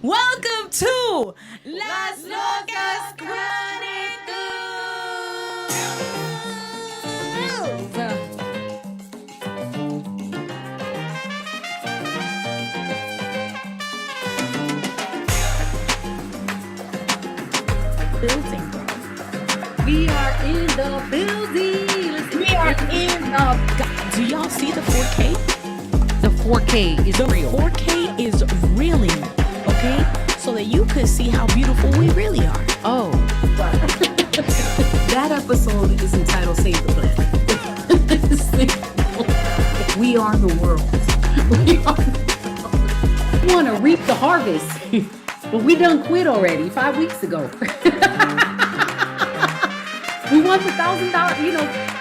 Welcome to Las Locas Chronicles. Building, bro. We are in the building. We are in the. God, do y'all see the 4K? The 4K is real. 4K is really okay, so that you could see how beautiful we really are. Oh. That episode is entitled Save the Planet. We are the world. We are the world. We want to reap the harvest, but we done quit already 5 weeks ago. We want the $1,000,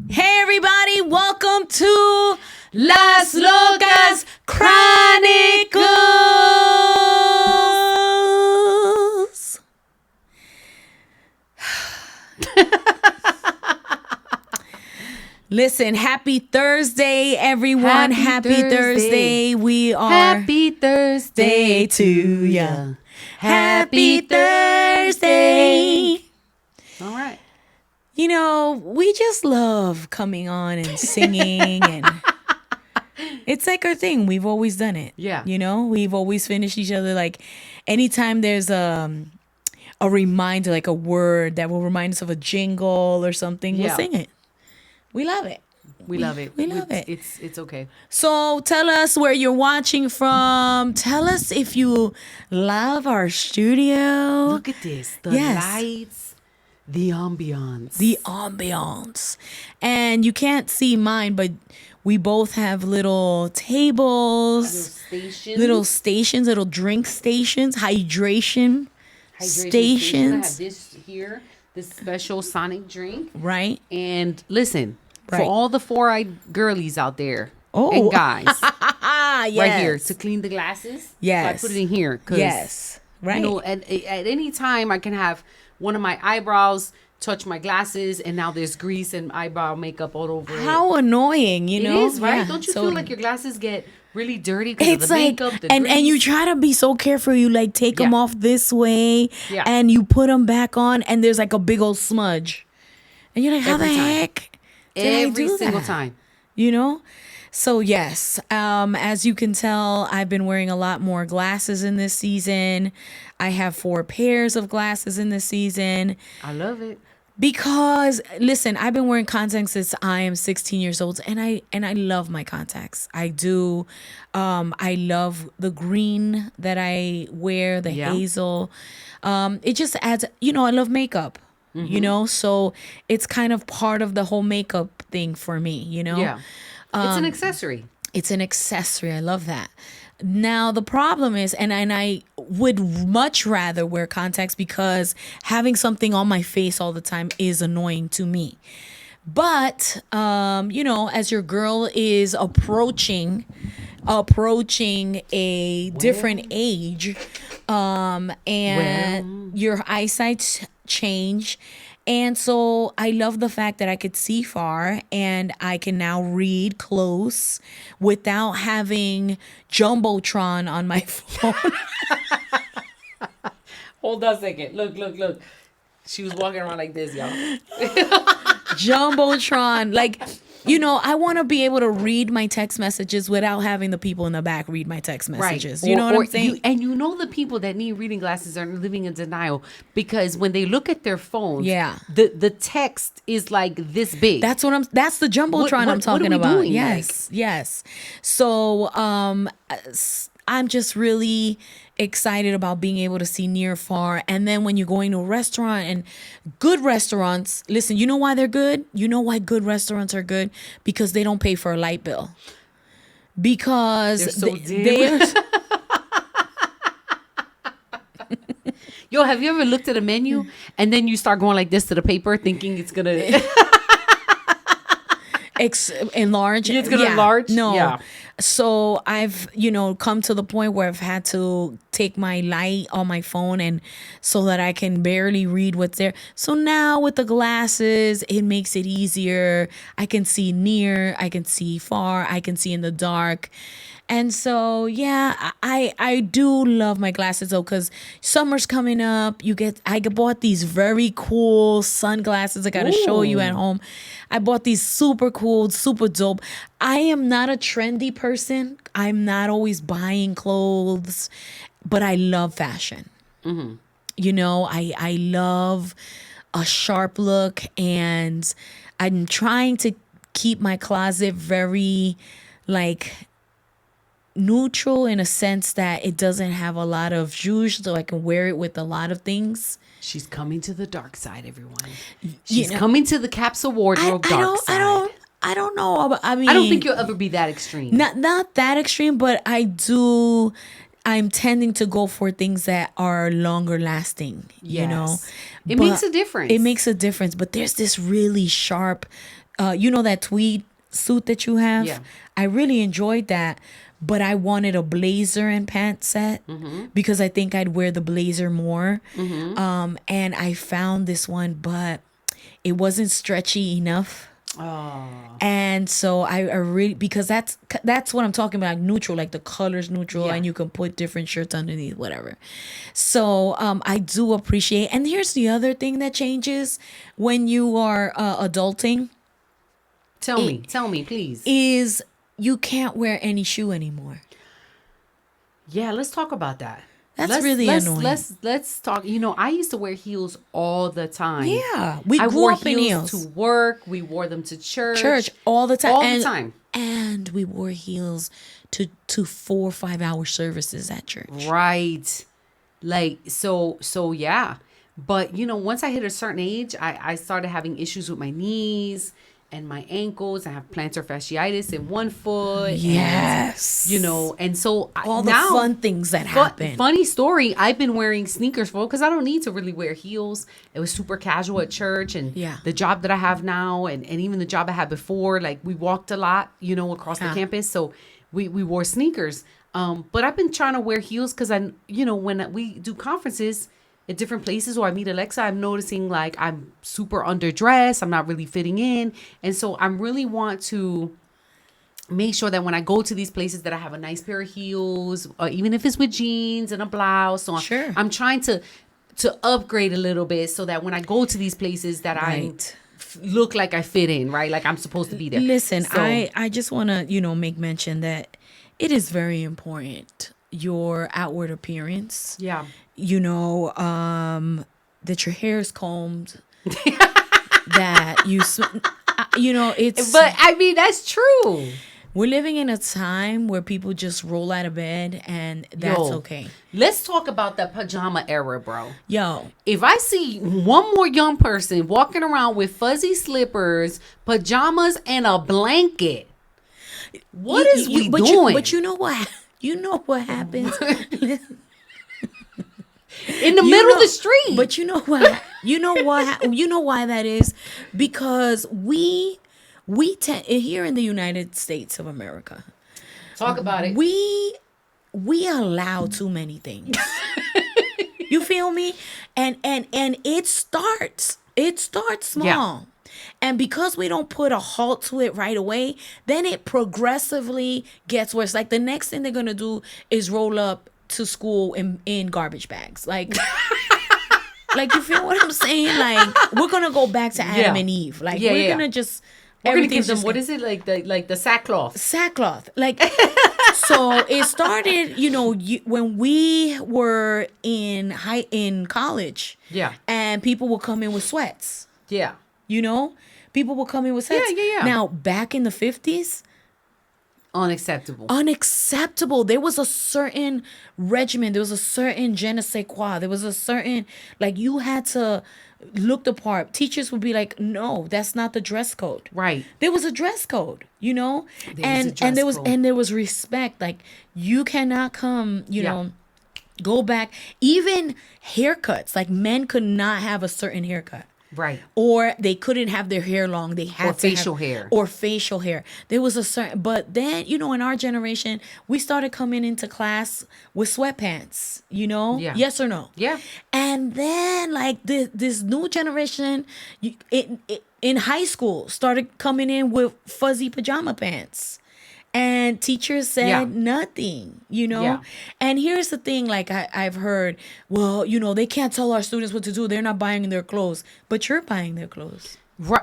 Hey everybody, welcome to Las Locas Chronicles. Listen, happy Thursday, everyone. Happy Thursday. We are Happy Thursday to ya. Happy Thursday. All right. You know, we just love coming on and singing, and it's like our thing. We've always done it. Yeah. You know, we've always finished each other. Like anytime there's a reminder, like a word that will remind us of a jingle or something, we'll sing it. We love it. We love it. We love it. It's okay. So tell us where you're watching from. Tell us if you love our studio. Look at this. The Yes. lights, the ambiance. The ambiance. And you can't see mine, but we both have little tables, little stations, little drink stations, hydration station. I have stations. this here, this special Sonic drink. Right? And listen, Right. for all the four-eyed girlies out there Oh. and guys, Yes. right here to clean the glasses. Yes. So I put it in here. 'Cause, Yes. Right. You know, at any time I can have one of my eyebrows touch my glasses, and now there's grease and eyebrow makeup all over it. How annoying, you It know? is, right? Yeah. Don't you So feel like your glasses get really dirty because of it's the like, makeup, the and you grease? try to be so careful. You like take them Yeah. off this way, Yeah. and you put them back on, and there's like a big old smudge, and you're like, how Every the time. heck did I Every do single that? time. You know? So yes, as you can tell, I've been wearing a lot more glasses in this season. I have 4 pairs of glasses in this season. I love it. Because listen, I've been wearing contacts since I am 16 years old, and I love my contacts. I do. I love the green that I wear, the Yeah. hazel. It just adds. You know, I love makeup. You know, so it's kind of part of the whole makeup thing for me. You know, Yeah. It's an accessory. it's an accessory. I love that. Now the problem is, and I would much rather wear contacts because having something on my face all the time is annoying to me. But you know, as your girl is approaching a different age, and your eyesight change. And so I love the fact that I could see far and I can now read close without having Jumbotron on my phone. Hold on a second. Look. She was walking around like this, y'all. Jumbotron. Like, you know, I want to be able to read my text messages without having the people in the back read my text messages. You know what I'm saying? You know the people that need reading glasses are living in denial because when they look at their phones, Yeah. the text is like this big. That's the Jumbotron I'm what are talking we about. doing? Yes. So I'm just really excited about being able to see near far. And then when you're going to a restaurant, and good restaurants, listen, you know why they're good? You know why good restaurants are good? Because they don't pay for a light bill. Because They're so dim. they're Yo, have you ever looked at a menu and then you start going like this to the paper thinking it's gonna enlarge. It's gonna enlarge? No. Yeah. So I've, come to the point where I've had to take my light on my phone and so that I can barely read what's there. So now with the glasses, it makes it easier. I can see near, I can see far, I can see in the dark. And so, yeah, I do love my glasses though, because summer's coming up. I bought these very cool sunglasses. I got to show you at Ooh. home. I bought these super cool, super dope. I am not a trendy person. I'm not always buying clothes, but I love fashion. I love a sharp look, and I'm trying to keep my closet very like neutral in a sense that it doesn't have a lot of zhuzh, so I can wear it with a lot of things. She's coming to the dark side, everyone. You She's know, coming to the capsule wardrobe dark side. I don't know. I mean, I don't think you'll ever be that extreme. not that extreme, but I'm tending to go for things that are longer lasting, Yes. It But makes a difference. It makes a difference. But there's this really sharp, that tweed suit that you have? Yeah. I really enjoyed that. But I wanted a blazer and pant set because I think I'd wear the blazer more. And I found this one, but it wasn't stretchy enough. Oh. And so I really, because that's what I'm talking about, neutral, like the color's neutral, Yeah. and you can put different shirts underneath, whatever. So I do appreciate. And here's the other thing that changes when you are adulting Tell me, please. is you can't wear any shoe anymore. Yeah, let's talk about that. That's really annoying. Let's talk. I used to wear heels all the time. Yeah, we I grew wore up in heels. to work. We wore them to church. Church all the time. All the time. And we wore heels to 4 or 5 hour services at church. Right. Like so yeah. But once I hit a certain age, I started having issues with my knees and my ankles. I have plantar fasciitis in one foot. Yes. And so All the now, fun things that happen. Funny story. I've been wearing sneakers because I don't need to really wear heels. It was super casual at church, and Yeah. the job that I have now, and even the job I had before, like we walked a lot, across the campus. So we wore sneakers. But I've been trying to wear heels because when we do conferences at different places or I meet Alexa, I'm noticing like I'm super underdressed. I'm not really fitting in. And so I'm really want to make sure that when I go to these places that I have a nice pair of heels, or even if it's with jeans and a blouse. So Sure. I'm trying to upgrade a little bit so that when I go to these places that Right. look like I fit in, right? Like I'm supposed to be there. Listen, So- I just want to, make mention that it is very important, your outward appearance. Yeah. That your hair is combed, that it's, But I mean, that's true. we're living in a time where people just roll out of bed and that's Yo, okay. Let's talk about the pajama era, bro. Yo, If I see one more young person walking around with fuzzy slippers, pajamas, and a blanket, what is we doing? But you know what? You know what happens? in the middle of the street. But you know what? You know what? You know why that is? Because we tend here in the United States of America, Talk about it. we allow too many things. You feel me? And it starts small. Yeah. And because we don't put a halt to it right away, then it progressively gets worse. Like the next thing they're gonna do is roll up to school in garbage bags. Like like you feel what I'm saying? Like we're gonna go back to Adam Yeah. and Eve. Like Yeah, we're yeah. gonna just We're gonna give everything's them just what is it like the sackcloth? sackcloth. Like so it started, when we were in college. Yeah. And people would come in with sweats. Yeah. People will come in with sweats. Yeah. Now, back in the 50s, unacceptable. There was a certain regimen. There was a certain je ne sais quoi. There was a certain, like, you had to look the part. Teachers would be like, no, that's not the dress code. Right. There was a dress code, was a and dress code. there was respect. Like, you cannot come, Yeah. go back. Even haircuts, like men could not have a certain haircut. Right. Or they couldn't have their hair long. They had Or to facial have, hair. Or facial hair. There was a certain, but then, in our generation, we started coming into class with sweatpants, Yeah. Yes or no? Yeah. And then like this new generation, in high school started coming in with fuzzy pajama pants. And teachers said Yeah. nothing, Yeah. And here's the thing, like I've heard, well, they can't tell our students what to do. They're not buying their clothes, but you're buying their clothes. Right.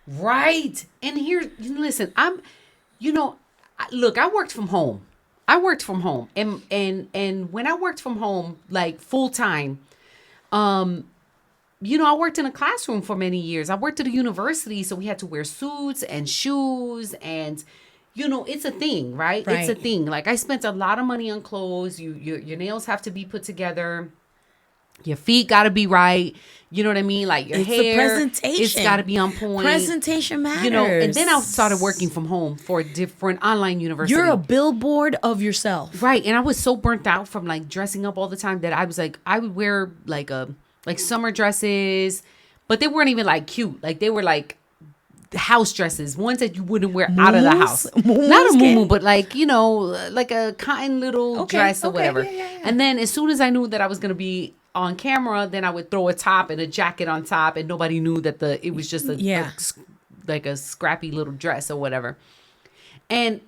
Right. And here, listen, look, I worked from home. And when I worked from home, like full time, I worked in a classroom for many years. I worked at a university, so we had to wear suits and shoes, and it's a thing, right? It's a Right. thing. Like I spent a lot of money on clothes. Your nails have to be put together. Your feet got to be right. You know what I mean? Like your It's hair, the presentation. it's got to be on point. Presentation matters. And then I started working from home for a different online university. You're a billboard of yourself. Right. And I was so burnt out from like dressing up all the time that I was like, I would wear like summer dresses, but they weren't even like cute. Like they were like house dresses, ones that you wouldn't wear out of the house. Not a muumuu, but like, like a cotton little dress or whatever. Yeah. And then as soon as I knew that I was going to be on camera, then I would throw a top and a jacket on top, and nobody knew that it was just like a scrappy little dress or whatever. And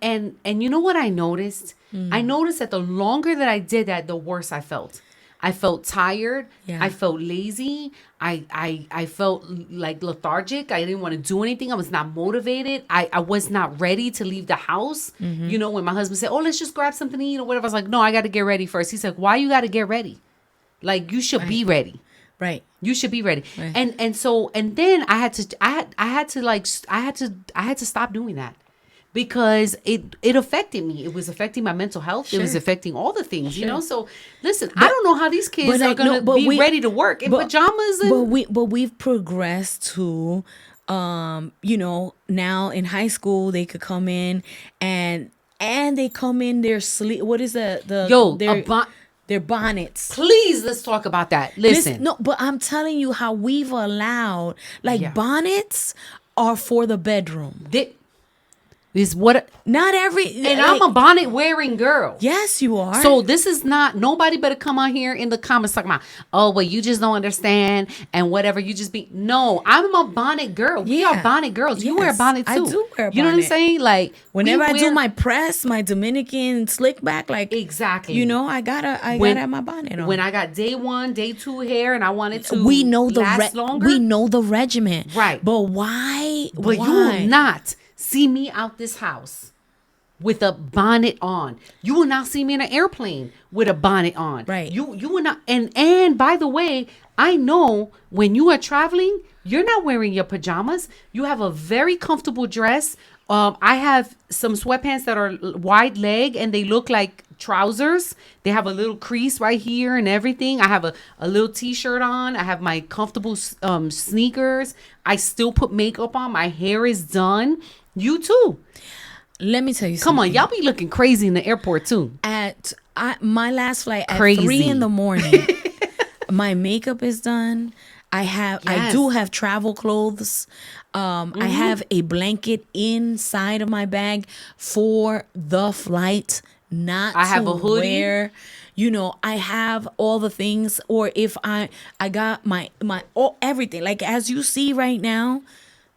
you know what I noticed? I noticed that the longer that I did that, the worse I felt. I felt tired. Yeah. I felt lazy. I felt like lethargic. I didn't want to do anything. I was not motivated. I was not ready to leave the house. When my husband said, "Oh, let's just grab something to eat or whatever," I was like, "No, I got to get ready first." He's like, "Why you got to get ready? Like you should be ready. Right. You should be ready." Right. And then I had to stop doing that. Because it affected me. It was affecting my mental health. Sure. It was affecting all the things, Sure. So listen, I don't know how these kids are going to be ready to work in pajamas. But we've progressed to, now in high school they could come in and they come in their sleep. What is their bonnets. Please, let's talk about that. Listen. No, but I'm telling you how we've allowed bonnets are for the bedroom. Is what Not every and I'm a bonnet wearing girl. Yes, you are. So this is not, nobody better come on here in the comments talking about, oh, well, you just don't understand and whatever, you just be. No, I'm a bonnet girl. We are bonnet girls. You wear a bonnet too. I do wear a bonnet. You know what I'm saying? Like whenever I do my press, my Dominican slick back, like exactly. I gotta have my bonnet on. When I got day 1, day 2 hair and I wanted to we know last longer. We know the regiment. Right. But why? But you will not see me out this house with a bonnet on. You will not see me in an airplane with a bonnet on. Right. You will not. And by the way, I know when you are traveling, you're not wearing your pajamas. You have a very comfortable dress. I have some sweatpants that are wide leg and they look like trousers. They have a little crease right here and everything. I have a little t-shirt on. I have my comfortable sneakers. I still put makeup on. My hair is done. You too. Let me tell you Come something. on, y'all be looking crazy in the airport too. My last flight at Crazy. 3 a.m, my makeup is done. I do have travel clothes. I have a blanket inside of my bag for the flight. I have a hoodie. Wear. I have all the things. Or if I got my everything. Like as you see right now,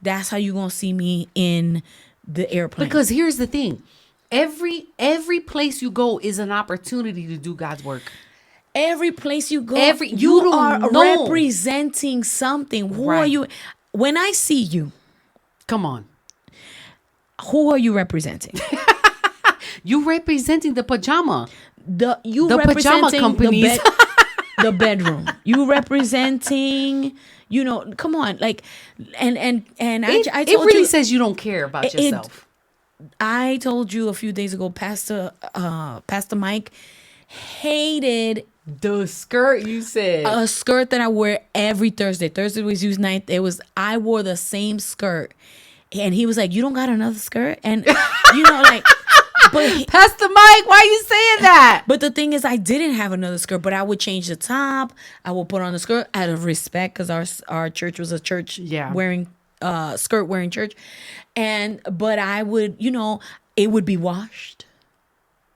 that's how you gonna see me in the airplane. Because here's the thing. Every place you go is an opportunity to do God's work. Every place you go, you don't are know. representing something. Who Right. are you? When I see you, Come on. who are you representing? You representing the pajama. The pajama representing companies. the bedroom. You representing, come on, like, and I It told really you, says you don't care about yourself. I told you a few days ago, Pastor Mike hated The skirt you said. a skirt that I wear every Thursday. Thursday was used night. I wore the same skirt, and he was like, "You don't got another skirt?" And like Pass the mic. Why are you saying that? But the thing is, I didn't have another skirt, but I would change the top. I would put on the skirt out of respect because our church was a church Yeah. wearing skirt wearing church, but I would it would be washed.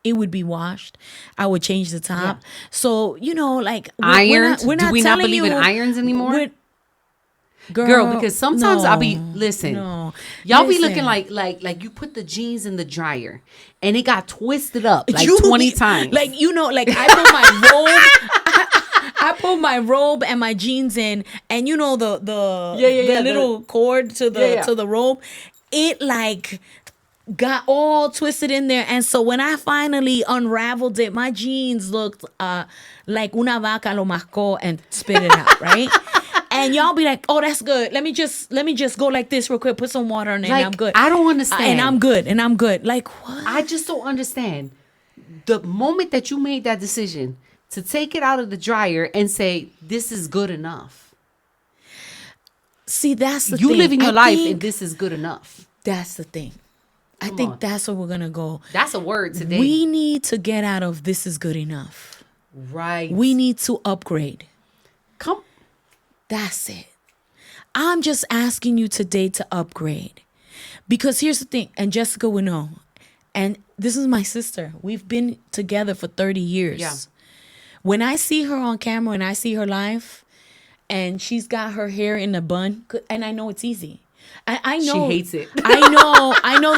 It would be washed. I would change the top. Yeah. So like Ironed. We're not Do we not telling believe in you- irons anymore? we're- Girl, because sometimes I'll be listen. No, Y'all be listen. looking like you put the jeans in the dryer and it got twisted up like You 20 be- times. Like I put my robe. I put my robe and my jeans in, and the little cord to the robe. It like got all twisted in there, and so when I finally unraveled it, my jeans looked like una vaca lo mascó and spit it out, right? And y'all be like, "Oh, that's good. Let me just go like this real quick. Put some water on it, Like, and I'm good. I don't understand. And I'm good. Like what? I just don't understand. The moment that you made that decision to take it out of the dryer and say, this is good enough. See, that's the You thing. living your I life think and this is good enough. that's the thing. I Come think on. that's where we're gonna go. That's a word today. We need to get out of this is good enough. right. We need to upgrade. Come. That's it. I'm just asking you today to upgrade. Because here's the thing, and Jessica will know, and this is my sister. We've been together for 30 years. Yeah. When I see her on camera and I see her live, and she's got her hair in a bun, and I know it's easy. I know She hates it. I know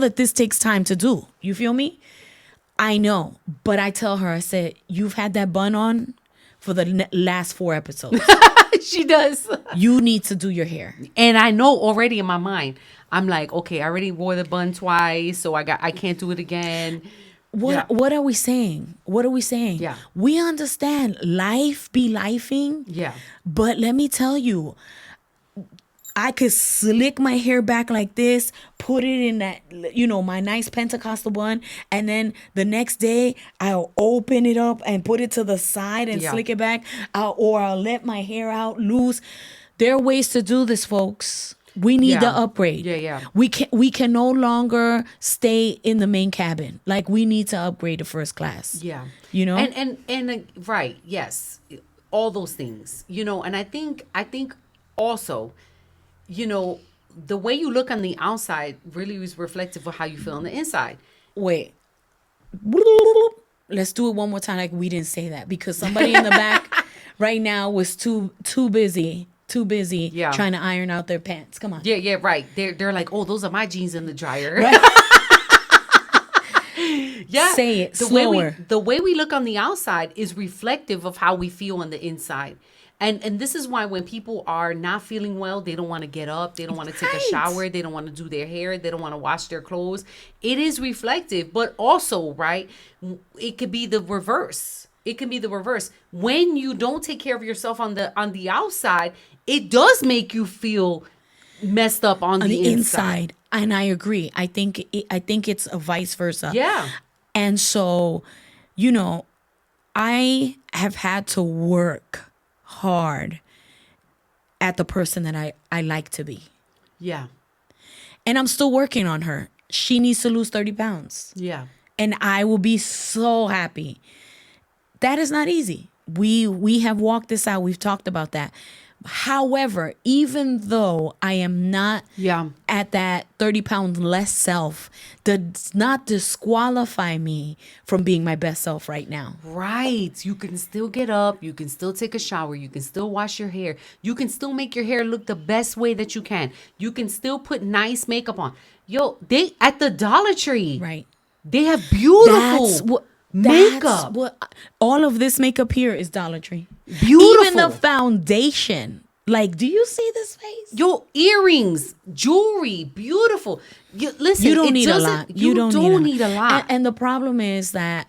that this takes time to do. You feel me? I know, but I tell her, I said, you've had that bun on for the last 4 episodes. She does. You need to do your hair. And I know already in my mind, I'm like, okay, I already wore the bun twice, so I can't do it again. What are we saying? What are we saying? Yeah. We understand life be lifing. Yeah. But let me tell you, I could slick my hair back like this, put it in that, my nice Pentecostal bun, and then the next day I'll open it up and put it to the side and Yeah. slick it back, or I'll let my hair out loose. There are ways to do this, folks. We need to Yeah. upgrade. Yeah. We can no longer stay in the main cabin. Like we need to upgrade to first class. Yeah. And right, yes. All those things. And I think also, the way you look on the outside really is reflective of how you feel on the inside. wait. Let's do it one more time like we didn't say that, because somebody in the back right now was too busy Yeah. trying to iron out their pants. Come on. Yeah, right. They're like, oh, those are my jeans in the dryer. Yeah. Say it the slower. the way we look on the outside is reflective of how we feel on the inside. And this is why when people are not feeling well, they don't want to get up, they don't want to take a Right. shower, they don't want to do their hair, they don't want to wash their clothes. It is reflective, but also, right, it could be the reverse. It can be the reverse. When you don't take care of yourself on the outside, it does make you feel messed up on the inside. And I agree. I think it's a vice versa. Yeah. And so, I have had to work hard at the person that I like to be. Yeah. And I'm still working on her. She needs to lose 30 pounds. Yeah. And I will be so happy. That is not easy. We have walked this out. We've talked about that. However, even though I am not Yeah. at that 30 pounds less self, does not disqualify me from being my best self right now. Right. You can still get up. You can still take a shower. You can still wash your hair. You can still make your hair look the best way that you can. You can still put nice makeup on. Yo, they at the Dollar Tree. Right. They have beautiful makeup. That's what all of this makeup here is Dollar Tree. Beautiful. Even the foundation. Like, do you see this face? Yo, earrings, jewelry, beautiful. Listen, You don't it need a doesn't- lot. You don't need a lot. And the problem is that,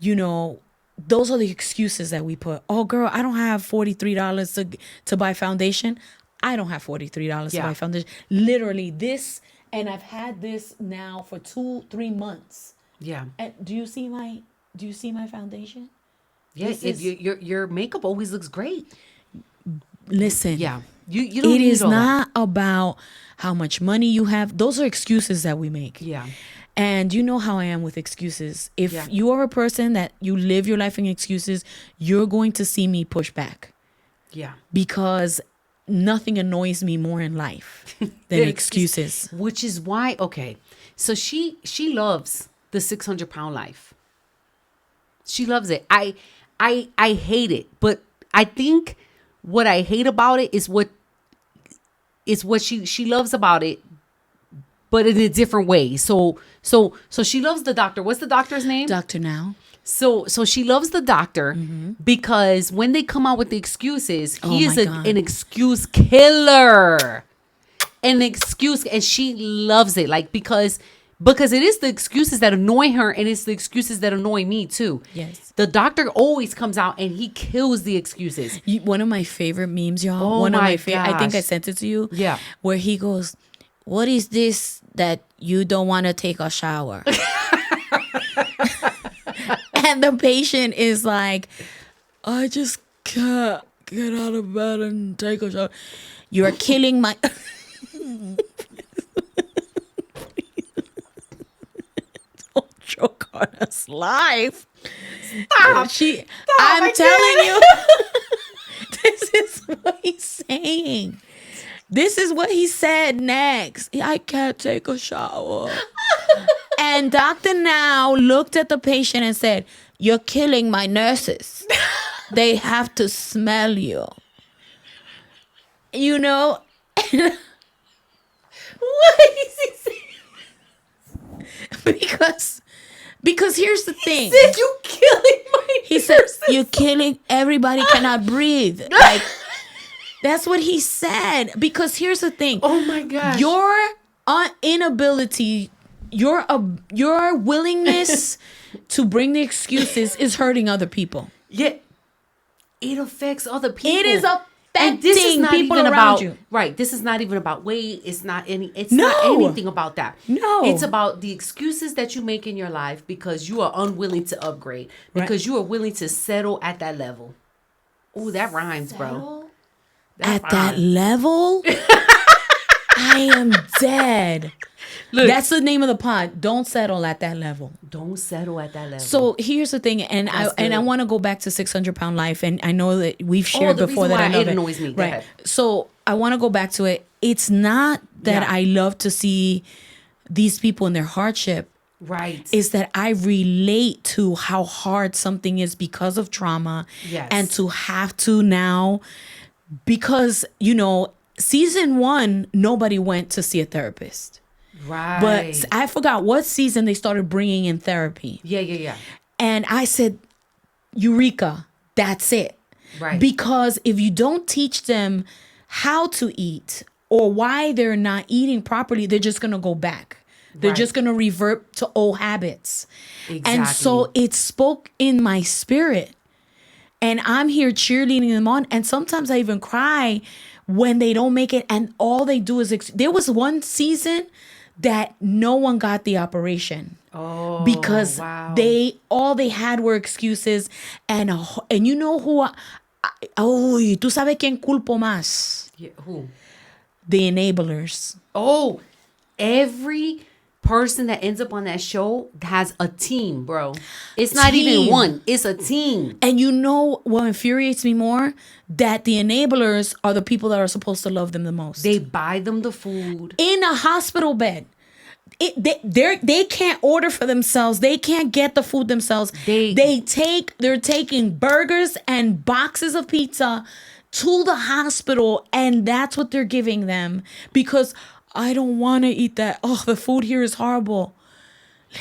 those are the excuses that we put. Oh, girl, I don't have $43 to buy foundation. I don't have $43 to Yeah. buy foundation. Literally this, and I've had this now for 2-3 months. Yeah. And do you see my foundation? Yeah. This is- Your makeup always looks great. Listen. Yeah. You don't It need is all that. not about how much money you have. Those are excuses that we make. Yeah. And you know how I am with excuses. If Yeah. you are a person that you live your life in excuses, you're going to see me push back Yeah. because nothing annoys me more in life than excuses. Which is why, okay. So she loves the 600-pound life. She loves it. I hate it, but I think what I hate about it is what she loves about it, but in a different way. So she loves the doctor. What's the doctor's name? Doctor Now. So she loves the doctor because when they come out with the excuses, he is my God. an excuse killer. An excuse, and she loves it, like because it is the excuses that annoy her, and it's the excuses that annoy me too. Yes. The doctor always comes out and he kills the excuses. One of my favorite memes, y'all. Oh One of my my favorite. I think I gosh. sent it to you. Yeah. Where he goes, "What is this that you don't want to take a shower?" And the patient is like, "I just can't get out of bed and take a shower. You're killing my." Don't choke on us live. Stop. I'm telling you, this is what he's saying. This is what he said next. I can't take a shower. And Dr. Now looked at the patient and said, "You're killing my nurses. They have to smell you." You know? What is he saying? Because here's the thing. Said you killing my He said, nurses. "You're killing, everybody cannot breathe." Like, that's what he said. Because here's the thing. Oh my gosh. Your inability, your willingness to bring the excuses is hurting other people. Yeah. It affects other people. It is And this is affecting not people even around about you. right. This is not even about weight. It's not No. not anything about that. No. It's about the excuses that you make in your life because you are unwilling to upgrade. Because you are willing to settle at that level. Ooh, that rhymes, bro. At that level, I am dead. Look, That's the name of the pod. Don't settle at that level. don't settle at that level. So here's the thing, and That's I good. want to go back to 600-pound life, and I know that we've shared the before reason that why I love it it. annoys me. Go Right. ahead. So I want to go back to it. It's not that Yeah. I love to see these people in their hardship. right. Is that I relate to how hard something is because of trauma, Yes. and to have to now, because season 1 nobody went to see a therapist. right. But I forgot what season they started bringing in therapy. yeah. And I said, Eureka, that's it. Right. Because if you don't teach them how to eat or why they're not eating properly, they're just going to go back. They're Right. just going to revert to old habits. Exactly. And so it spoke in my spirit. And I'm here cheerleading them on. And sometimes I even cry when they don't make it. And all they do is, there was one season that no one got the operation. Oh, Because wow. all they had were excuses. And you know who, uy, tú sabes quién culpo más? Yeah, who? The enablers. Oh, every person that ends up on that show has a team, bro. It's not even Team. one. It's a team. And you know what infuriates me more? That the enablers are the people that are supposed to love them the most. They buy them the food. In a hospital bed. They can't order for themselves. They can't get the food themselves. They're taking burgers and boxes of pizza to the hospital, and that's what they're giving them because I don't want to eat that. Oh, the food here is horrible.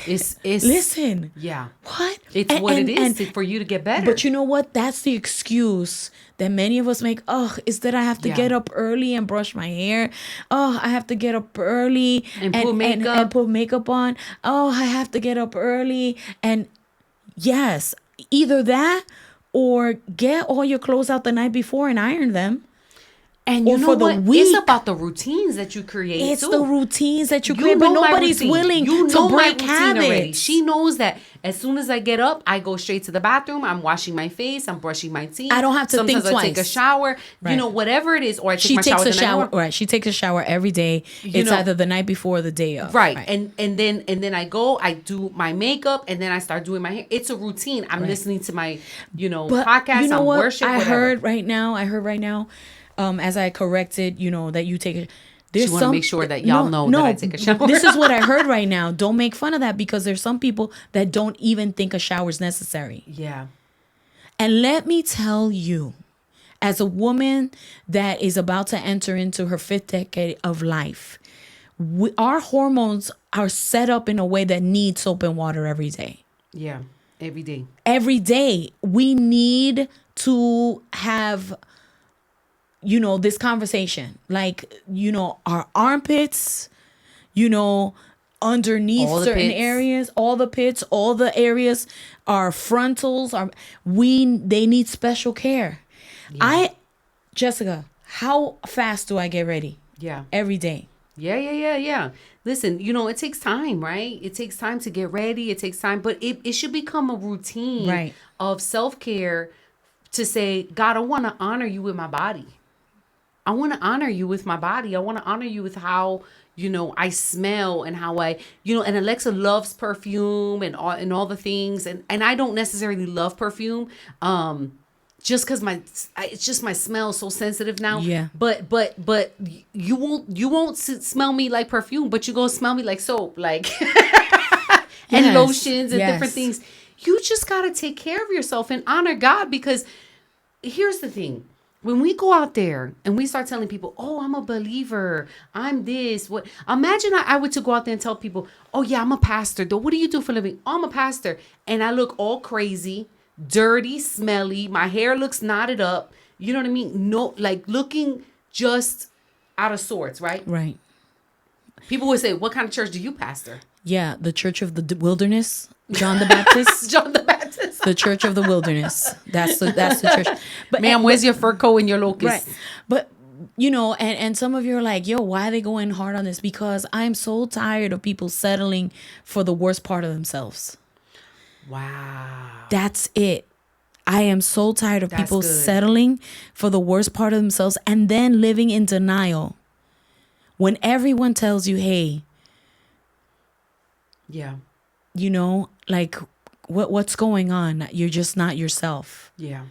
It's Listen. Yeah. What? It's what it is for you to get better. But you know what? That's the excuse that many of us make. Oh, is that I have to Yeah. get up early and brush my hair. Oh, I have to get up early And put makeup. and put makeup on. Oh, I have to get up early. And yes, either that or get all your clothes out the night before and iron them. And or you know for the what? week. It's about the routines that you create. It's too. the routines that you You create, but know my nobody's routine. willing You to know my break routine already. habits. She knows that as soon as I get up, I go straight to the bathroom. I'm washing my face. I'm brushing my teeth. I don't have to Sometimes think I take a twice. shower. Right. You know, whatever it is, or I take She my takes shower a the night shower. before. Right. She takes a shower every day. It's know- either the night before or the day of. Right. And then I go, I do my makeup, and then I start doing my hair. It's a routine. I'm listening to my, But podcast. you know I'm what? worship. I Whatever. heard right now, as I corrected, that you take it. She want to make sure that y'all know that I take a shower. This is what I heard right now. Don't make fun of that, because there's some people that don't even think a shower is necessary. Yeah. And let me tell you, as a woman that is about to enter into her 5th decade of life, our hormones are set up in a way that need soap and water every day. Yeah. Every day. Every day we need to have this conversation, like our armpits, underneath All the certain pits. areas, all the pits, all the areas, our frontals, they need special care. Jessica, how fast do I get ready? Yeah. Every day. Yeah. Listen, it takes time, right? It takes time to get ready. It takes time, but it should become a routine Right. of self-care to say, God, I want to honor you with my body. I want to honor you with my body. I want to honor you with how, I smell, and how and Alexa loves perfume and all the things. And I don't necessarily love perfume. Just because it's just my smell is so sensitive now. Yeah. But you won't smell me like perfume, but you gonna smell me like soap, like and Yes, lotions and different yes. things. You just gotta take care of yourself and honor God, because here's the thing. When we go out there and we start telling people, oh, I'm a believer, I'm this, what? Imagine I were to go out there and tell people, oh yeah, I'm a pastor. Though, what do you do for a living? Oh, I'm a pastor, and I look all crazy, dirty, smelly. My hair looks knotted up. You know what I mean? No, like looking just out of sorts, right? Right. People would say, what kind of church do you pastor? Yeah, the Church of the Wilderness, John the Baptist. John the Baptist. The Church of the Wilderness. That's the church. But Ma'am, where's your fur coat and your locust? right? But and some of you are like, yo, why are they going hard on this? Because I'm so tired of people settling for the worst part of themselves. Wow. That's it. I am so tired of people good. settling for the worst part of themselves and then living in denial. When everyone tells you, hey, Yeah. like what's going on? You're just not yourself. Yeah.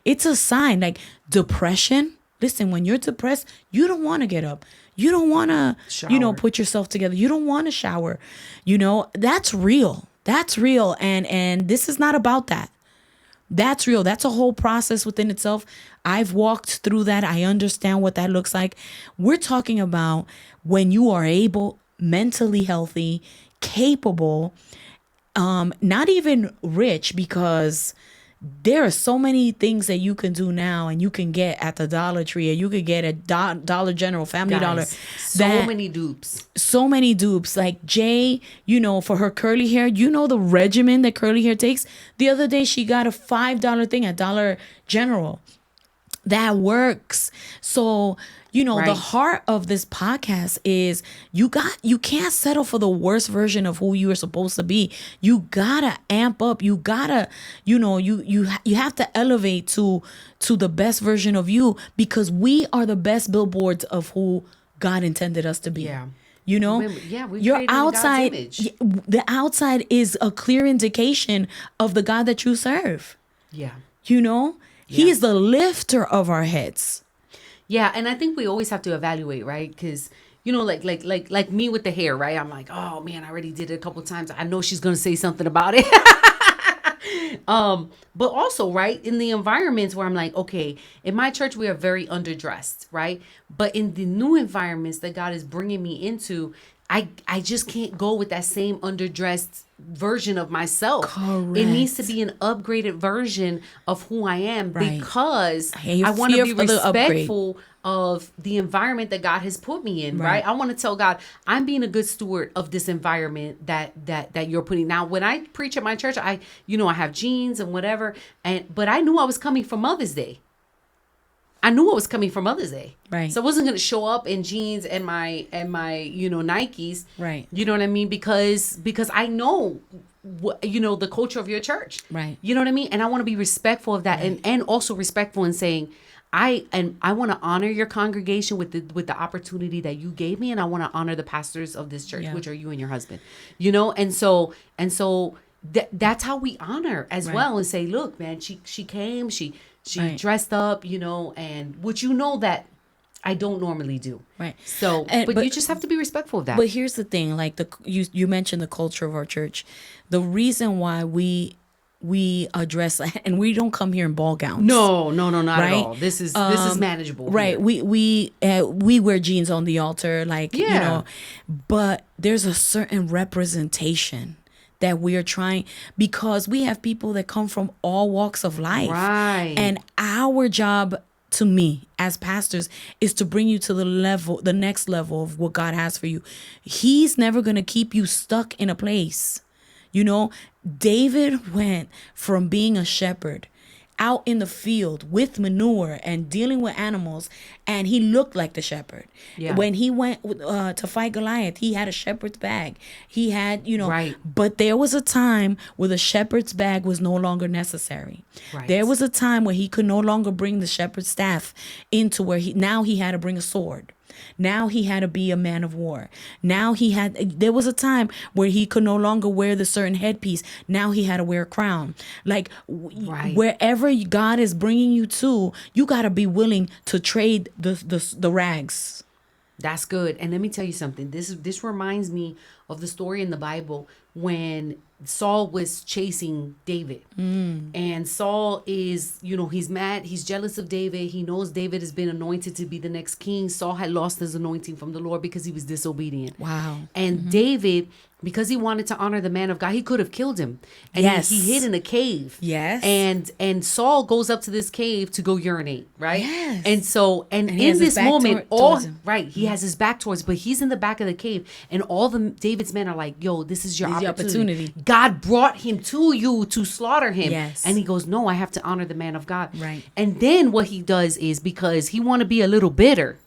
It's a sign. Like depression. Listen, when you're depressed, you don't want to get up. You don't want to, Shower. put yourself together. You don't want to shower. That's real. That's real. And this is not about that. That's real. That's a whole process within itself. I've walked through that. I understand what that looks like. We're talking about when you are able, mentally healthy, capable, not even rich, because there are so many things that you can do now and you can get at the Dollar Tree, or you could get at Dollar General, Family Dollar. So many dupes. So many dupes. Like Jay, for her curly hair, the regimen that curly hair takes. The other day, she got a $5 thing at Dollar General. That works. So, the Right. heart of this podcast is you can't settle for the worst version of who you are supposed to be. You gotta amp up. You gotta, you have to elevate to the best version of you, because we are the best billboards of who God intended us to be. Yeah. Yeah, we're your created in God's outside, image. the outside is a clear indication of the God that you serve. Yeah. He is the lifter of our heads. Yeah, and I think we always have to evaluate, right? Because like me with the hair, right? I'm like, oh man, I already did it a couple times. I know she's gonna say something about it. But also, right, in the environments where I'm like, okay, in my church we are very underdressed, right? But in the new environments that God is bringing me into, I just can't go with that same underdressed version of myself. Correct. It needs to be an upgraded version of who I am, Right. because Hey, I want to fear be for the upgrade. respectful of the environment that God has put me in, right? I want to tell God, I'm being a good steward of this environment that you're putting. Now, when I preach at my church, I have jeans and whatever, but I knew I was coming for Mother's Day. I knew it was coming for Mother's Day. Right. So I wasn't going to show up in jeans and my Nikes. Right. You know what I mean? Because I know the culture of your church. Right. You know what I mean? And I want to be respectful of that, and also respectful in saying I want to honor your congregation with the opportunity that you gave me, and I want to honor the pastors of this church, which are you and your husband. And so that's how we honor as well, and say, look, man, she came, she dressed up, and which that I don't normally do. Right. So, but you just have to be respectful of that. But here's the thing, like you mentioned the culture of our church. The reason why we address, and we don't come here in ball gowns. No, not at all. This is manageable. Right. Here. We wear jeans on the altar, but there's a certain representation that we're trying, because we have people that come from all walks of life. Right. And our job, to me, as pastors, is to bring you to the next level of what God has for you. He's never going to keep you stuck in a place. David went from being a shepherd out in the field with manure and dealing with animals, and he looked like the shepherd. Yeah. When he went to fight Goliath, he had a shepherd's bag. He had, right. But there was a time where the shepherd's bag was no longer necessary. Right. There was a time where he could no longer bring the shepherd's staff into where he had to bring a sword. Now he had to be a man of war. There was a time where he could no longer wear the certain headpiece. Now he had to wear a crown. Like, wherever God is bringing you to, you got to be willing to trade the rags. That's good. And let me tell you something. This reminds me of the story in the Bible when Saul was chasing David. And Saul is, he's mad. He's jealous of David. He knows David has been anointed to be the next king. Saul had lost his anointing from the Lord because he was disobedient. Wow. And David, because he wanted to honor the man of God, he could have killed him. And he hid in a cave. Yes. And Saul goes up to this cave to go urinate, right? Yes. And so, and in this moment, he has his back towards, but he's in the back of the cave, and all David's men are like, yo, this is your opportunity. God brought him to you to slaughter him. Yes. And he goes, no, I have to honor the man of God. Right. And then what he does is, because he want to be a little bitter,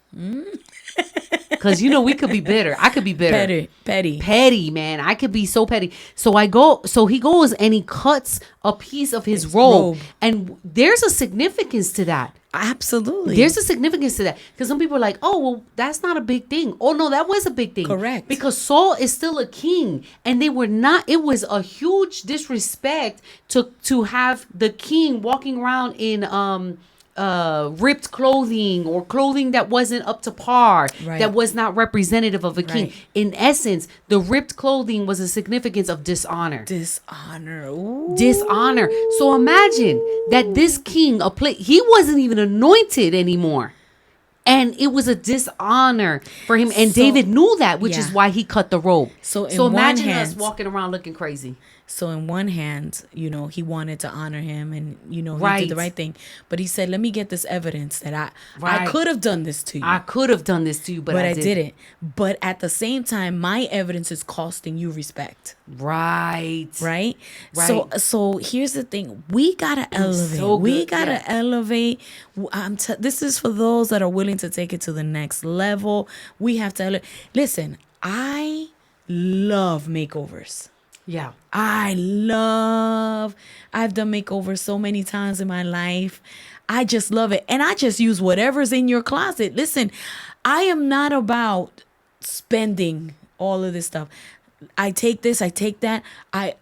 because we could be bitter. I could be bitter. Petty, man. I could be so petty. So he goes and he cuts a piece of his robe. And there's a significance to that. Absolutely. There's a significance to that. Because some people are like, oh, well, that's not a big thing. Oh, no, that was a big thing. Correct. Because Saul is still a king. And they were not, it was a huge disrespect to have the king walking around in ripped clothing, or clothing that wasn't up to par, that was not representative of a king. In essence, the ripped clothing was a significance of dishonor. Ooh. Dishonor. So imagine that this king, he wasn't even anointed anymore. And it was a dishonor for him. And David knew that, which is why he cut the robe. So imagine us walking around looking crazy. So in one hand, he wanted to honor him, and, he did the right thing. But he said, let me get this evidence that I could have done this to you. I could have done this to you, but I didn't. But at the same time, my evidence is costing you respect. Right. So here's the thing. We got to elevate. Elevate. This is for those that are willing to take it to the next level. We have to elevate. Listen, I love makeovers. Yeah. I've done makeovers so many times in my life. I just love it. And I just use whatever's in your closet. Listen, I am not about spending all of this stuff. I take this, I take that. I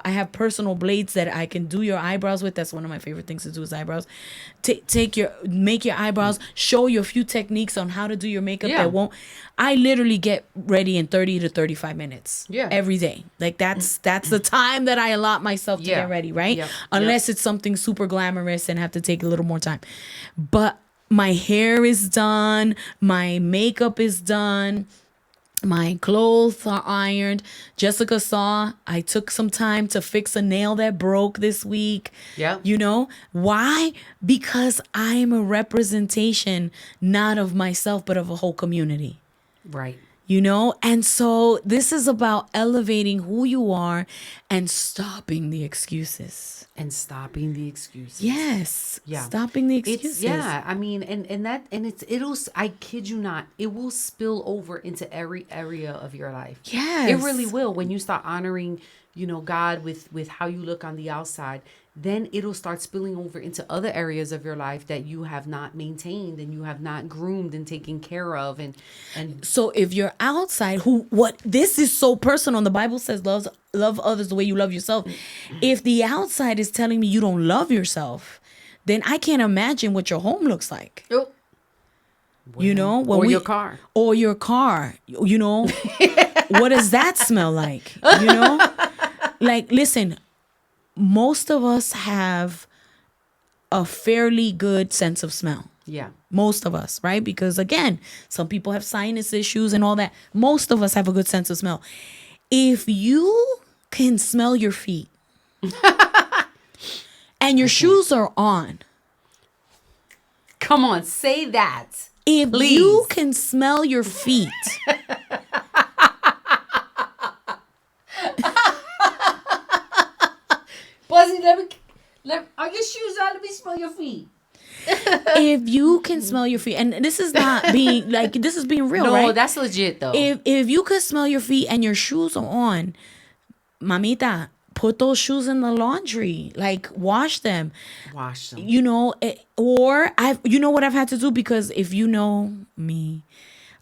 have personal blades that I can do your eyebrows with. That's one of my favorite things to do is eyebrows. Make your eyebrows, show you a few techniques on how to do your makeup that won't. I literally get ready in 30 to 35 minutes every day. Like that's the time that I allot myself to get ready, right? Unless it's something super glamorous and have to take a little more time. But my hair is done, my makeup is done. My clothes are ironed. Jessica saw I took some time to fix a nail that broke this week. Yeah. Why? Because I'm a representation not of myself, but of a whole community. Right. you know? And so this is about elevating who you are and stopping the excuses. And stopping the excuses. Yes. Yeah. Stopping the It's excuses. yeah, I mean, it'll I kid you not, it will spill over into every area of your life. It really Yes. will. When you start honoring, God with how you look on the outside, then it'll start spilling over into other areas of your life that you have not maintained and you have not groomed and taken care of and So if you're outside, what this is so personal. The Bible says love others the way you love yourself. If the outside is telling me you don't love yourself, then I can't imagine what your home looks like. oh, You well, know, or your car. or your car, you know, what does that smell like? You know, like, listen, most of us have a fairly good sense of smell. Yeah. Most of us, right? Because again, some people have sinus issues and all that. Most of us have a good sense of smell. If you can smell your feet and your shoes are on, Come on, say that. if Please. you can smell your feet, Buzzy, are your shoes on? Let me smell your feet. if you can smell your feet, and this is not being like, this is being real, No, right? that's legit though. If you can smell your feet and your shoes are on, mamita, put those shoes in the laundry, like wash them. Wash them. You know, or you know what I've had to do, because if you know me,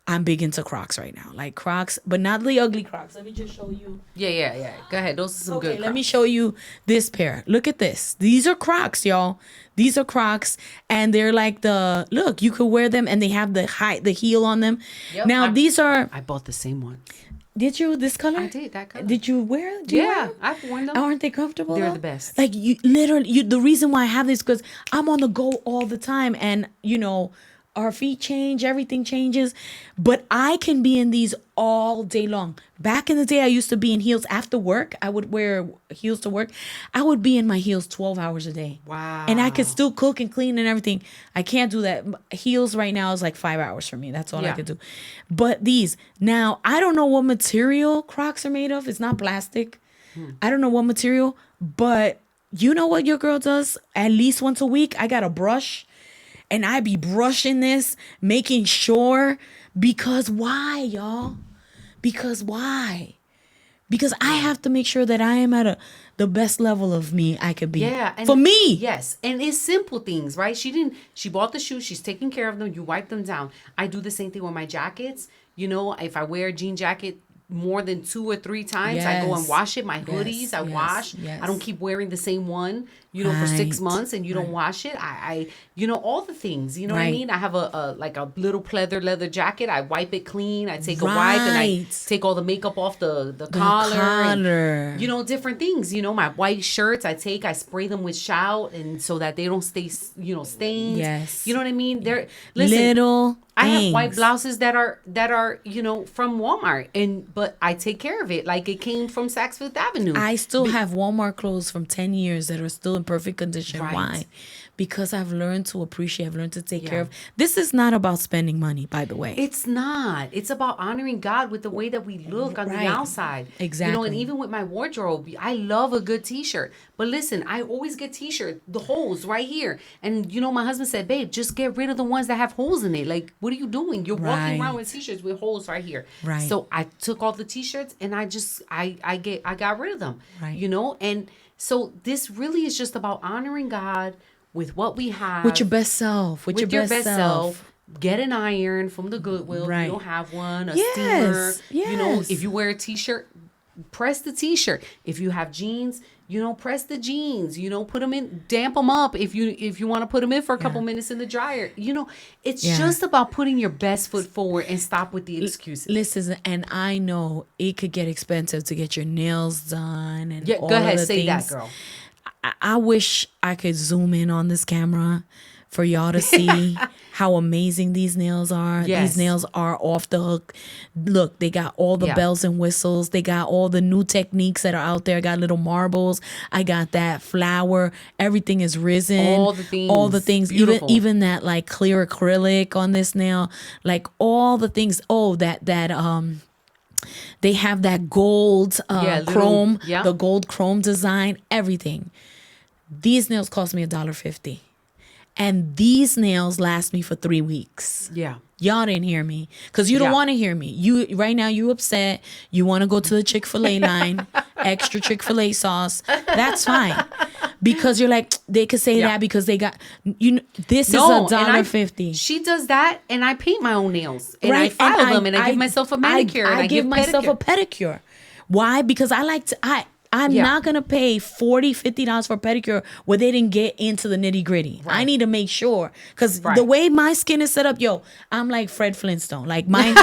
I'm big into Crocs right now, like Crocs, but not the ugly Crocs. Let me just show you. Yeah. Go ahead. Those are some good. Let me show you this pair. Look at this. These are Crocs, y'all. These are Crocs, and they're like look. You could wear them, and they have the heel on them. Yep, Now these are. I bought the same one. Did you this color? I did that color. Did you wear? Do you wear Yeah, them? I've worn them. Aren't they comfortable? They're though? the best. Like you literally, the reason why I have this, because I'm on the go all the time, and our feet change, everything changes, but I can be in these all day long. Back in the day, I used to be in heels after work. I would wear heels to work. I would be in my heels 12 hours a day. Wow. And I could still cook and clean and everything. I can't do that. Heels right now is like 5 hours for me. That's all I Yeah. could do. But these, now, I don't know what material Crocs are made of. It's not plastic. I don't know what material, but you know what your girl does? At least once a week, I got a brush. And I be brushing this, making sure, because why, y'all? Because why? Because I have to make sure that I am at the best level of me I could be. Yeah. And for me. Yes. And it's simple things, right? She bought the shoes. She's taking care of them. You wipe them down. I do the same thing with my jackets. If I wear a jean jacket more than 2 or 3 times, I go and Yes. wash it. My hoodies, I wash. Yes. I don't keep wearing the same one, for 6 Right. months and you don't wash it. I all the things, you know what I Right. mean? I have a little pleather leather jacket. I wipe it clean. I take a wipe and I Right. take all the makeup off the collar. collar. And, different things. My white shirts, I spray them with shout and so that they don't stay, stained. Yes. You know what I mean? They're listen. Little I have white things. blouses that are from Walmart, but I take care of it like it came from Saks Fifth Avenue. I still have Walmart clothes from 10 years that are still in perfect condition. Right. Why? Because I've learned to appreciate, I've learned to take care Yeah. of. This is not about spending money, by the way. It's not. It's about honoring God with the way that we look on Right. the outside. Exactly. And even with my wardrobe, I love a good t-shirt. But listen, I always get t-shirt, the holes right here. And my husband said, babe, just get rid of the ones that have holes in it. Like, what are you doing? You're walking Right. around with t-shirts with holes right here. Right. So I took all the t-shirts and I got rid of them. Right. And so this really is just about honoring God with what we have. With your best self. With your best self. Get an iron from the Goodwill. Right. If you don't have one, a Yes, steamer. yes. If you wear a t-shirt, press the t-shirt. If you have jeans, press the jeans. Put them in, damp them up. If you want to put them in for a couple minutes in the dryer. It's Yeah. just about putting your best foot forward and stop with the excuses. Listen, and I know it could get expensive to get your nails done and Yeah, all go ahead, of the say that, things. girl. I wish I could zoom in on this camera for y'all to see how amazing these nails are. These Yes. nails are off the hook. Look, they got all the Yeah. bells and whistles. They got all the new techniques that are out there. I got little marbles. I got that flower. Everything is risen. All the things. All the things. Beautiful. Even that like clear acrylic on this nail. Like all the things. Oh, that they have that gold chrome, yeah. the gold chrome design, everything. These nails cost me $1.50. And these nails last me for 3 weeks. Yeah. Y'all didn't hear me because you don't Yeah. want to hear me. You right now you upset. You want to go to the Chick-fil-A line, extra Chick-fil-A sauce. That's fine. Because you're like, they could say Yeah. that because they got this No, is and I- $1.50. She does that, and I paint my own nails, and I Right, file them, and I give myself a manicure, and I give myself pedicure. a pedicure. Why? Because I like to. I'm Yeah. not gonna pay $40-$50 for a pedicure where they didn't get into the nitty gritty. I Right. need to make sure because Right. the way my skin is set up, I'm like Fred Flintstone. Like mine,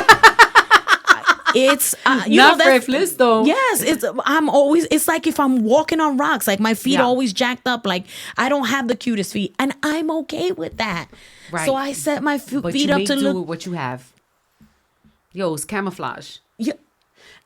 it's Not that's- Fred Flintstone. Yes, I'm always. It's like if I'm walking on rocks, like my feet Yeah. always jacked up. Like I don't have the cutest feet, and I'm okay with that. Right. So I set my But feet you up make to do look. with what you have. Yo, it's camouflage. Yeah,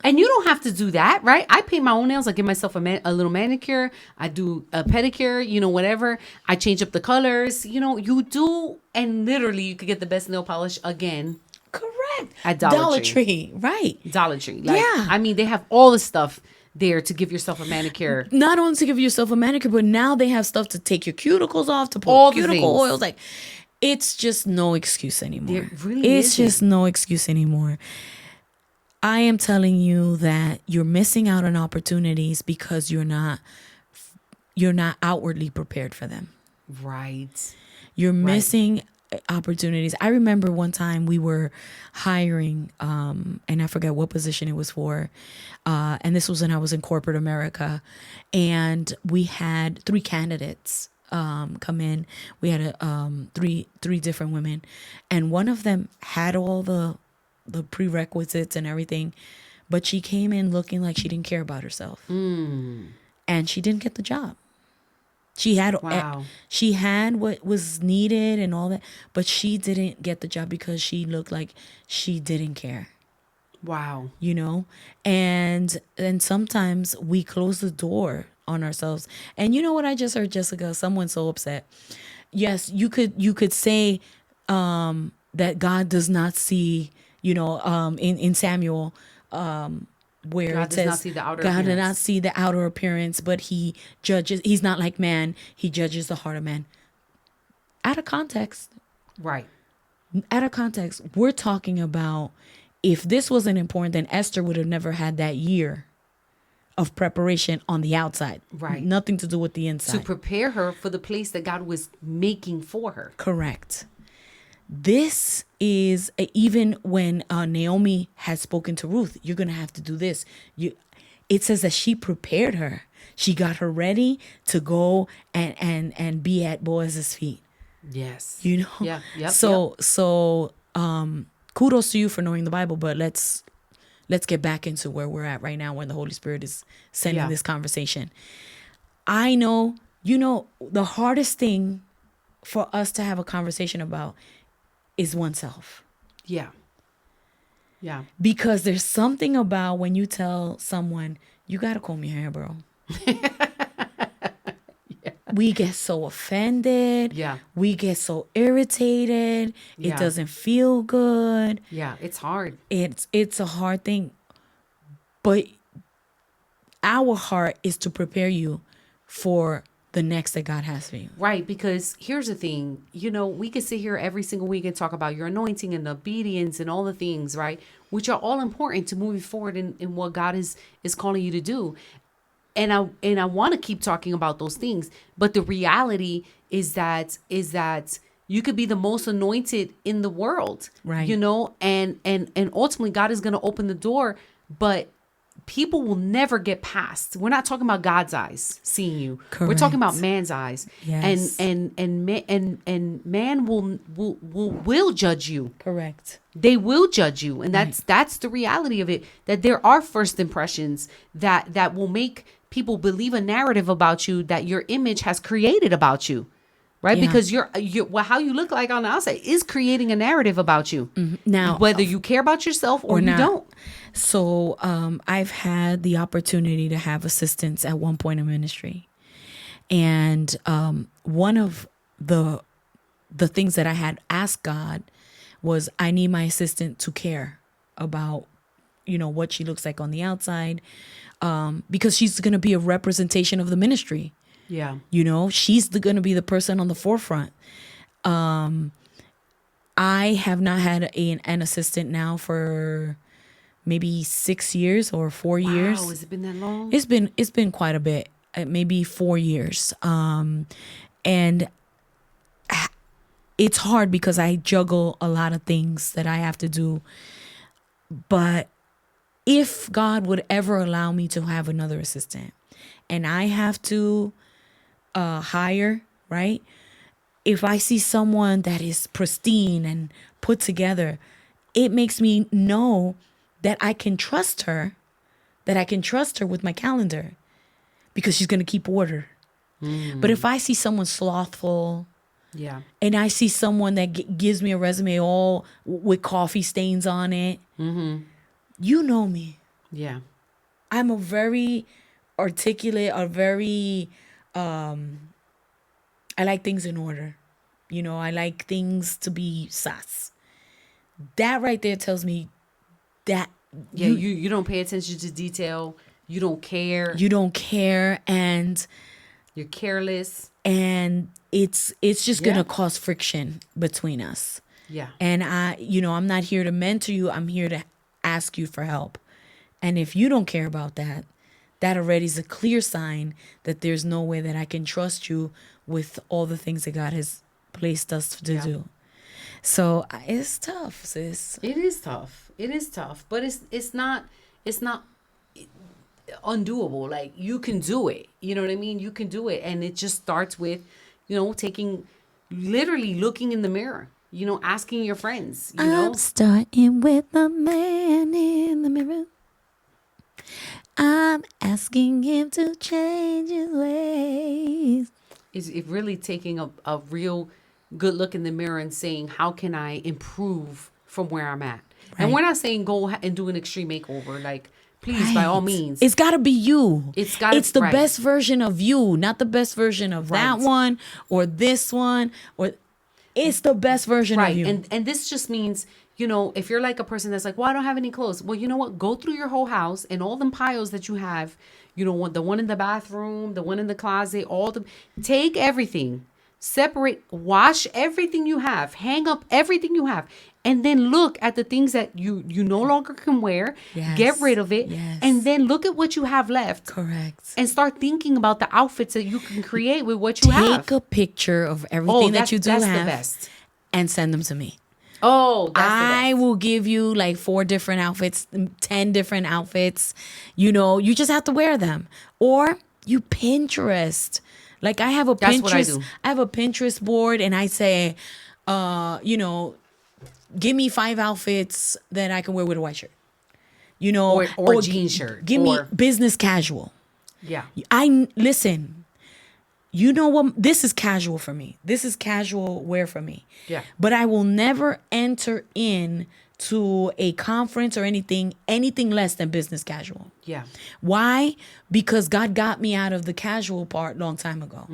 And you don't have to do that, right? I paint my own nails. I give myself a little manicure. I do a pedicure, whatever. I change up the colors. You do. And literally, you could get the best nail polish again. correct. At Dollar Tree, right? Dollar Tree. Yeah. I mean, they have all the stuff there to give yourself a manicure. Not only to give yourself a manicure, but now they have stuff to take your cuticles off, to put All the cuticle things. oils. Like, it's just no excuse anymore. It really it's isn't. just no excuse anymore. I am telling you that you're missing out on opportunities because you're not outwardly prepared for them. Right. You're missing opportunities. I remember one time we were hiring, and I forget what position it was for. And this was when I was in corporate America. And we had 3 candidates come in. We had three different women. And one of them had all the prerequisites and everything. But she came in looking like she didn't care about herself. And she didn't get the job. She had Wow. she had what was needed and all that, but she didn't get the job because she looked like she didn't care. Wow. And sometimes we close the door on ourselves. And you know what I just heard, Jessica? Someone's so upset. Yes, you could say that God does not see, in Samuel, where God it does says not see the outer God did not appearance. see the outer appearance, but he judges. He's not like man. He judges the heart of man. Out of context, Right. we're talking about if this wasn't important, then Esther would have never had that year of preparation on the outside. Right. Nothing to do with the To inside. prepare her for the place that God was making for her. Correct. This is even when Naomi had spoken to Ruth, you're going to have to do this. It says that she prepared her. She got her ready to go and be at Boaz's feet. Yes. Yeah. Yep. So kudos to you for knowing the Bible, but let's get back into where we're at right now when the Holy Spirit is sending Yeah. this conversation. I know, the hardest thing for us to have a conversation about is oneself. Yeah. Yeah. Because there's something about when you tell someone, you got to comb your hair, bro. We get so offended. Yeah. We get so irritated. It Yeah. doesn't feel good. Yeah. It's hard. It's a hard thing. But our heart is to prepare you for the next that God has for you. Right, because here's the thing, we could sit here every single week and talk about your anointing and obedience and all the things, right? Which are all important to moving forward in what God is calling you to do. And I want to keep talking about those things, but the reality is that you could be the most anointed in the world, Right. And ultimately God is going to open the door, but people will never get past. We're not talking about God's eyes seeing you. We're talking about Correct. man's eyes. Yes. And man will judge you. Correct. They will judge you, and that's the reality of it. That there are first impressions that will make people believe a narrative about you that your image has created about you, right? Yeah. Because well, how you look like on the outside is creating a narrative about you. Now, Whether you care about yourself or you not. don't. So I've had the opportunity to have assistants at one point in ministry. And one of the things that I had asked God was, I need my assistant to care about, what she looks like on the outside, because she's going to be a representation of the ministry. Yeah. She's going to be the person on the forefront. I have not had an assistant now for maybe 6 years or 4 years. Wow, has it been that long? It's been quite a bit, maybe 4 years. And it's hard because I juggle a lot of things that I have to do. But if God would ever allow me to have another assistant and I have to hire, right? If I see someone that is pristine and put together, it makes me know that I can trust her, with my calendar, because she's going to keep order. But if I see someone slothful, Yeah. and I see someone that gives me a resume all with coffee stains on it, you know me. Yeah. I'm a very articulate, I like things in order. I like things to be sus. That right there tells me that Yeah, you don't pay attention to detail. You don't care. you don't care, and You're careless. it's just Yeah. gonna cause friction between us. Yeah. And I'm not here to mentor you. I'm here to ask you for help. And if you don't care about that, that already is a clear sign that there's no way that I can trust you with all the things that God has placed us to do. So it's tough, sis. It is tough. But it's not undoable. Like, you can do it. You know what I mean? You can do it. And it just starts with, literally looking in the mirror, asking your friends, I'm starting with the man in the mirror. I'm asking him to change his ways. Is it really taking a real good look in the mirror and saying, how can I improve from where I'm at? And Right. we're not saying go and do an extreme makeover. Like, please, by all means. It's got to be you. It's gotta- It's the right. best version of you, not the best version of that Right. one or this one, or it's the best version Right. of you. And this just means, if you're like a person that's like, well, I don't have any clothes. Well, you know what? Go through your whole house and all them piles that you have, the one in the bathroom, the one in the closet, take everything, separate, wash everything you have, hang up everything you have, and then look at the things that you no longer can wear, Yes. get rid of it, Yes. and then look at what you have left. Correct. And start thinking about the outfits that you can create with what you have. Take a picture of everything that you do that's have the best. and send them to me. Oh, that's the I best. will give you like 4 different outfits, 10 different outfits. You just have to wear them. Or you Pinterest. Like, I have a That's Pinterest. what I do. I have a Pinterest board, and I say, give me 5 outfits that I can wear with a white shirt. Or jean shirt, Give me or- business casual. Yeah. Listen. You know what? This is casual for me. This is casual wear for me. Yeah. But I will never enter in to a conference or anything less than business casual. Yeah. Why? Because God got me out of the casual part long time ago.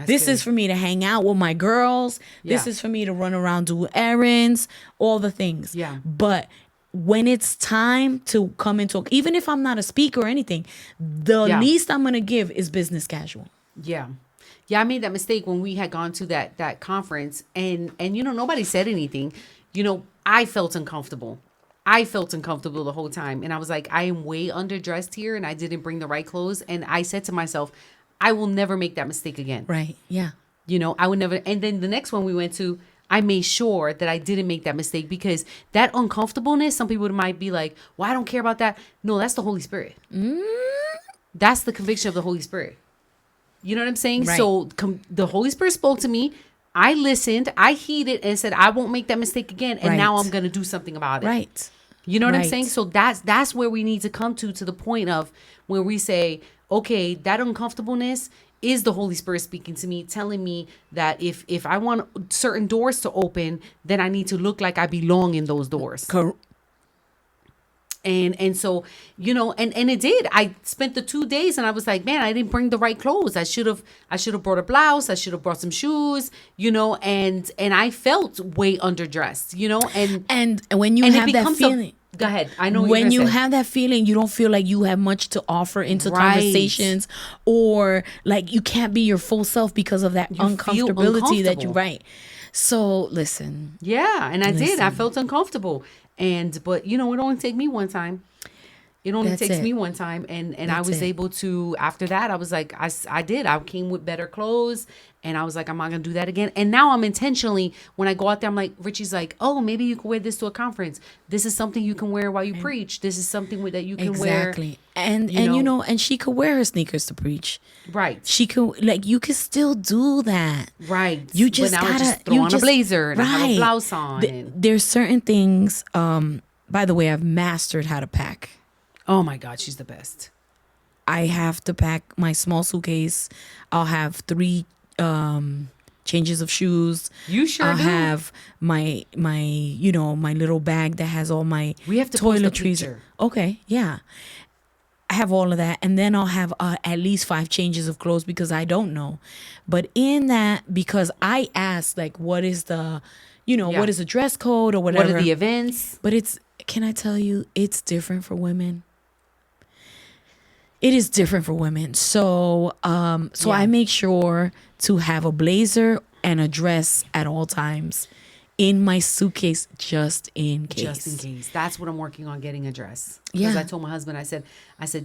This good. is for me to hang out with my girls. This Yeah. is for me to run around, do errands, all the things. Yeah. But when it's time to come and talk, even if I'm not a speaker or anything, the Yeah. least I'm going to give is business casual. Yeah. Yeah, I made that mistake when we had gone to that conference, and nobody said anything. I felt uncomfortable. The whole time, and I was like, I am way underdressed here, and I didn't bring the right clothes. And I said to myself, I will never make that mistake again. Right. Yeah. I would never. And then the next one we went to, I made sure that I didn't make that mistake, because that uncomfortableness, some people might be like, well, I don't care about that. No, that's the Holy Spirit. That's the conviction of the Holy Spirit. You know what I'm saying? Right. So the Holy Spirit spoke to me. I listened, I heeded, and said, I won't make that mistake again. And now Right. I'm going to do something about it. Right. You know what I'm saying? Right. So that's where we need to come to the point of where we say, okay, that uncomfortableness is the Holy Spirit speaking to me, telling me that if I want certain doors to open, then I need to look like I belong in those doors. Cor- And so, and it did. I spent the 2 days and I was like, man, I didn't bring the right clothes. I should have brought a blouse. I should have brought some shoes, and I felt way underdressed, and when you and it have that becomes feeling, go ahead. I know what you're when gonna you say. have that feeling, you don't feel like you have much to offer into Right. conversations, or like you can't be your full self because of that You feel uncomfortability that you uncomfortable. right. So listen, Yeah, and I did. I listen. felt uncomfortable. But it only take me one time. It only That's takes it. me one time, and I That's was it. able to. After that, I was like, I did. I came with better clothes, and I was like, I'm not gonna do that again. And now I'm intentionally, when I go out there, I'm like, Richie's like, oh, maybe you can wear this to a conference. This is something you can wear while you preach. This is something that you can wear. Exactly. And You know, and she could wear her sneakers to preach. right, She could, like, you could still do that. right. You But just now I gotta just throw on a blazer and I have a right. blouse on, and There's certain things, by the way, I've mastered how to pack. oh my God, she's the best. I have to pack my small suitcase. I'll have three changes of shoes. You sure I'll do. have my little bag that has all my We have to post a toiletries. picture. Okay, yeah. I have all of that, and then I'll have at least 5 changes of clothes because I don't know. But in that, because I asked, like, what is the, Yeah. what is the dress code or What are whatever. the events? But can I tell you, it's different for women. It is different for women. So Yeah. I make sure to have a blazer and a dress at all times in my suitcase just in case. Just in case. That's what I'm working on, getting a dress. Because Yeah. I told my husband, I said,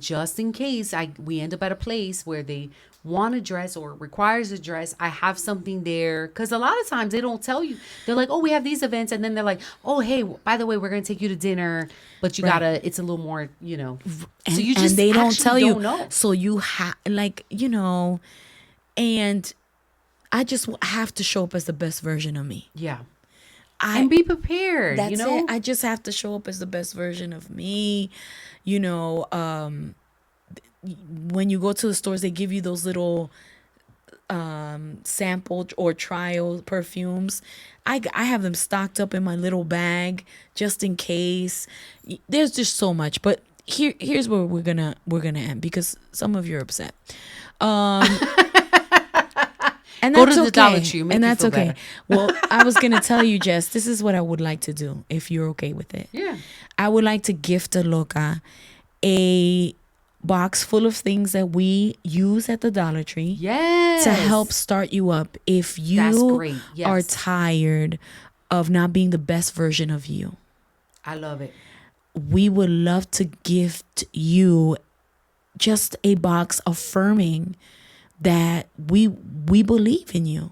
just in case we end up at a place where they want a dress or it requires a dress, I have something there. Because a lot of times they don't tell you. They're like, oh, we have these events. And then they're like, oh, hey, by the way, we're going to take you to dinner. But you Right. gotta, it's a little more, And, so you just and they don't actually tell you. don't know. So you have, and I just have to show up as the best version of me. Yeah. I And be prepared, That's it. I just have to show up as the best version of me. You know, when you go to the stores, they give you those little sample or trial perfumes. I have them stocked up in my little bag just in case. There's just so much, but here's where we're gonna end because some of you are upset. And Go that's to the okay. Dollar Tree, make And you that's feel okay. better. Well, I was gonna tell you, Jess, this is what I would like to do if you're okay with it. Yeah. I would like to gift a Loca a box full of things that we use at the Dollar Tree Yes. to help start you up if That's you great. Yes. are tired of not being the best version of you. I love it. We would love to gift you just a box affirming that we believe in you.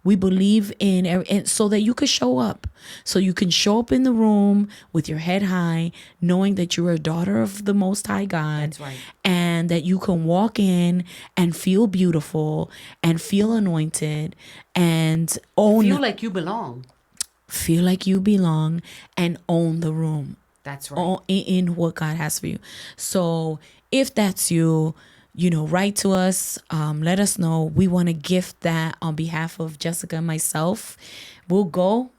We believe and so that you could show up. So you can show up in the room with your head high, knowing that you're a daughter of the Most High God. That's right. And that you can walk in and feel beautiful and feel anointed and Feel like you belong. feel like you belong and own the room. That's right. In what God has for you. So if that's you, write to us. Let us know. We want to gift that on behalf of Jessica and myself. We'll go.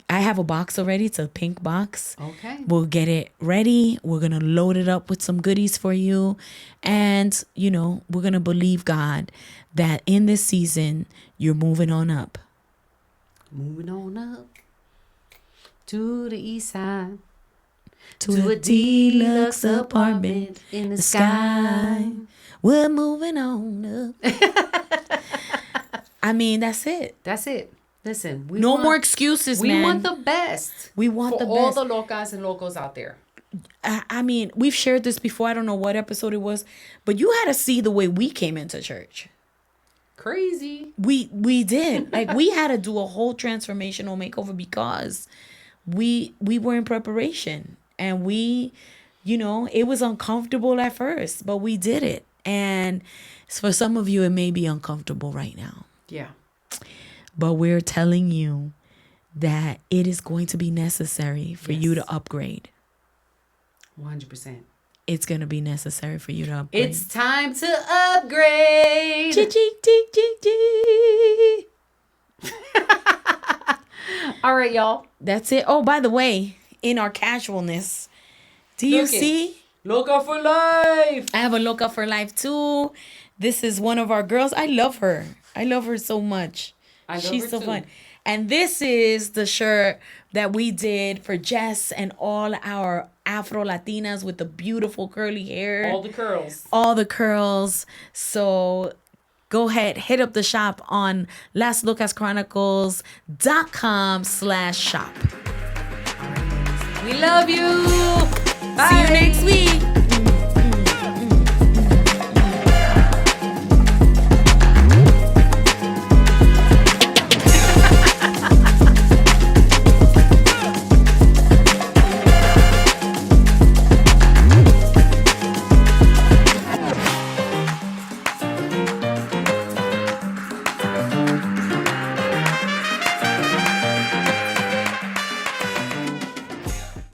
I have a box already. It's a pink box. Okay. We'll get it ready. We're going to load it up with some goodies for you. And, we're going to believe God that in this season, you're moving on up. Moving on up to the east side. To a deluxe apartment in the sky. We're moving on up. I mean, that's it. That's it. Listen, No more excuses, we man. want the best. We want for the all best. the locas and locos out there. I mean, we've shared this before. I don't know what episode it was, but you had to see the way we came into church. Crazy. We did. Like, we had to do a whole transformational makeover because we were in preparation, and it was uncomfortable at first, but we did it. And for some of you, it may be uncomfortable right now, Yeah. but we're telling you that it is going to be necessary for you to upgrade. 100%. It's going to be necessary for you to upgrade. It's time to upgrade. All right, y'all. That's it. Oh, by the way, in our casualness, do you see? Loca for life. I have a Loca for life too. This is one of our girls. I love her. I love her so much. She's so fun. And this is the shirt that we did for Jess and all our Afro Latinas with the beautiful curly hair. All the curls. All the curls. So go ahead, hit up the shop on LasLocasChronicles.com/shop. We love you. Bye. See you next week.